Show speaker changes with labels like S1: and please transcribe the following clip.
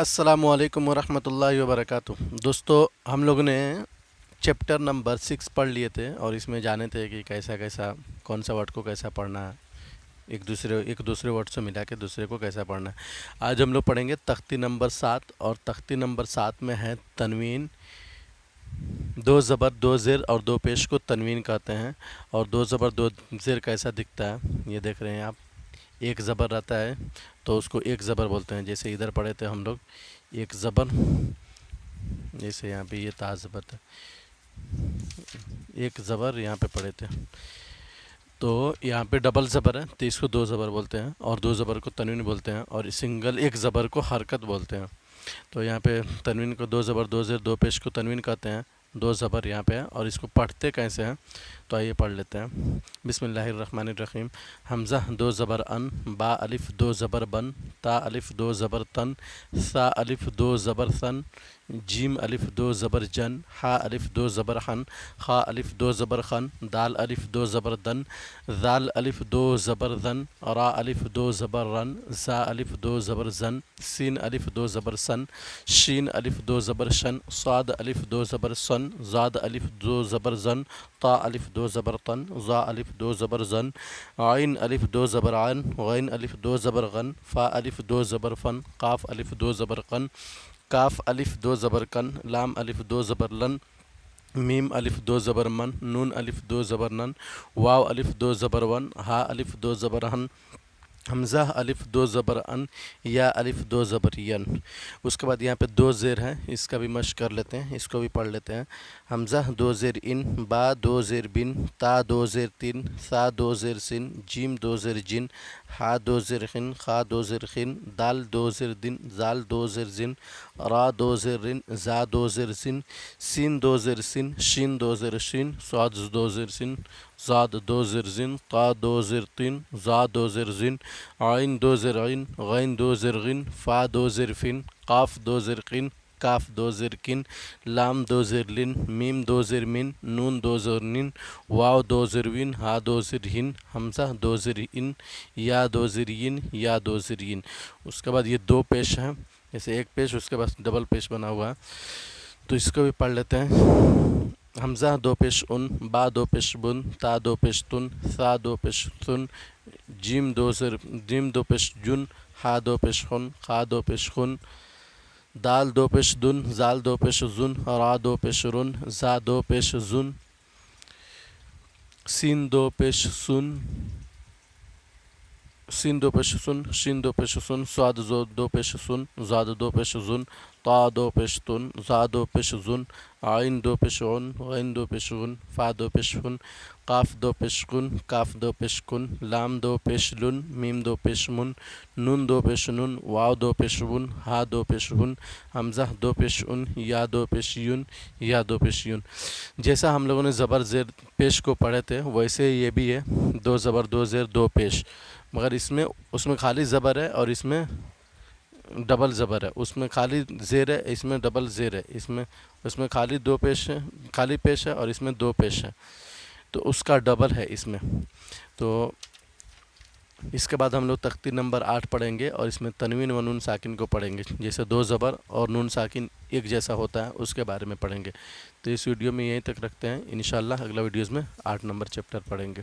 S1: السلام علیکم ورحمۃ اللہ وبرکاتہ۔ دوستو، ہم لوگوں نے چیپٹر نمبر 6 پڑھ لیے تھے اور اس میں جانے تھے کہ کیسا کون سا ورڈ کو کیسا پڑھنا ہے، ایک دوسرے ورڈ سے ملا کے دوسرے کو کیسا پڑھنا ہے۔ آج ہم لوگ پڑھیں گے تختی نمبر 7، اور تختی نمبر 7 میں ہے تنوین۔ 2 زبر 2 زیر اور 2 پیش کو تنوین کہتے ہیں، اور 2 زبر 2 زیر کیسا دکھتا ہے یہ دیکھ رہے ہیں آپ۔ ایک زبر رہتا ہے تو اس کو ایک زبر بولتے ہیں، جیسے ادھر پڑھے تھے ہم لوگ ایک زبر، جیسے یہاں پہ یہ تا زبر تھا، ایک زبر یہاں پہ پڑھے تھے، تو یہاں پہ ڈبل زبر ہے تو اس کو 2 زبر بولتے ہیں، اور 2 زبر کو تنوین بولتے ہیں، اور سنگل ایک زبر کو حرکت بولتے ہیں۔ تو یہاں پہ تنوین کو 2 زبر 2 زیر 2 پیش کو تنوین کہتے ہیں، 2 زبر یہاں پہ ہے، اور اس کو پڑھتے کیسے ہیں تو آئیے پڑھ لیتے ہیں۔ بسم اللہ الرحمن الرحیم۔ حمزہ 2 زبر ان، با الف 2 زبر بن، تا الف 2 زبر تن، سا الف 2 زبر ثن، جیم الف 2 زبر جن، ہا الف 2 زبر حن، خا الف 2 زبر خن، دال الف 2 زبر دن، ذال الف 2 زبر ذن، را الف 2 زبر رن، زا الف 2 زبر زن، سین الف 2 زبر سن، شین الف 2 زبر شن، صاد الف 2 زبر سن، زاد الف 2 زبر زن، طا الف 2 زبر طن، ظا الف 2 زبر زن، عین الف 2 زبر عن، غین الف 2 زبر غن، فا الف 2 زبر فن، قاف الف 2 زبر قن، کاف الف 2 زبر کن، لام الف 2 زبر لن، میم الف 2 زبر من، نون الف 2 زبر نن، واو الف 2 زبر ون، ہا الف 2 زبر ہن، حمزہ الف 2 زبر ان، یا الف 2 زبر ین۔ اس کے بعد یہاں پہ 2 زیر ہیں، اس کا بھی مشق کر لیتے ہیں، اس کو بھی پڑھ لیتے ہیں۔ حمزہ 2 زیر ان، با 2 زیر بن، تا 2 زیر تن، سا 2 زیر سن، جیم 2 زیر جن، ہا 2 زیر خن، خا 2 زیر خن، دال 2 زیر دن، زال 2 زیر زن، را 2 زیر رن، زا 2 زیر زن، سین 2 زیر سن، شین 2 زیر شین، صاد 2 زیر سن، زاد 2 زیر زن، طا 2 زیر طن، زا 2 زیر زن، عین 2 زیر عین، غین 2 زیر غن، فا 2 زیر فن، قاف 2 زیر قن، کاف 2 زیر کن، لام 2 زیر لن، میم 2 زیر من، نون 2 زیر نن، واو 2 زیر ون، ہا 2 زیر ہن، حمزہ 2 زیر ان، یا 2 زیر ین، یا 2 زیر ین۔ اس کے بعد یہ 2 پیش ہیں، جیسے ایک پیش اس کے بعد ڈبل پیش بنا ہوا ہے، تو اس کو بھی پڑھ لیتے ہیں۔ حمزہ 2 پیش ان، با 2 پیش بن، تا 2 پیش تن، سا 2 پیش ثن، جیم 2 پیش جن، ہا 2 پیش خن، خا 2 پیش خن، دال 2 پیش دن، زال 2 پیش زن، را 2 پیش رن، زا 2 پیش زن، سین 2 پیش سن، سین 2 پیش سن، شین 2 پیش سن، صاد 2 پیش سن، زاد 2 پیش زن، طا 2 پیش تن، زا 2 پیش زن، عین 2 پیش عن، غین 2 پیش غن، فا 2 پیش فن، قاف 2 پیش قن، کاف 2 پیش کن، لام 2 پیش لن، میم 2 پیش من، نون 2 پیش نن، واو 2 پیش ون، ہا 2 پیش ون، حمزہ 2 پیش ان، یا 2 پیش یون، یا 2 پیش یون۔ جیسا ہم لوگوں نے زبر زیر پیش کو پڑھے تھے ویسے یہ بھی ہے، 2 زبر 2 زیر 2 پیش، مگر اس میں خالی زبر ہے اور اس میں ڈبل زبر ہے، اس میں خالی زیر ہے، اس میں ڈبل زیر ہے، اس میں خالی 2 پیش ہے، خالی پیش ہے، اور اس میں 2 پیش ہے، تو اس کا ڈبل ہے اس میں۔ تو اس کے بعد ہم لوگ تختی نمبر 8 پڑھیں گے، اور اس میں تنوین و نون ساکن کو پڑھیں گے، جیسے 2 زبر اور نون ساکن ایک جیسا ہوتا ہے اس کے بارے میں پڑھیں گے۔ تو اس ویڈیو میں یہیں تک رکھتے ہیں، انشاءاللہ اگلا ویڈیوز میں 8 نمبر چیپٹر پڑھیں گے۔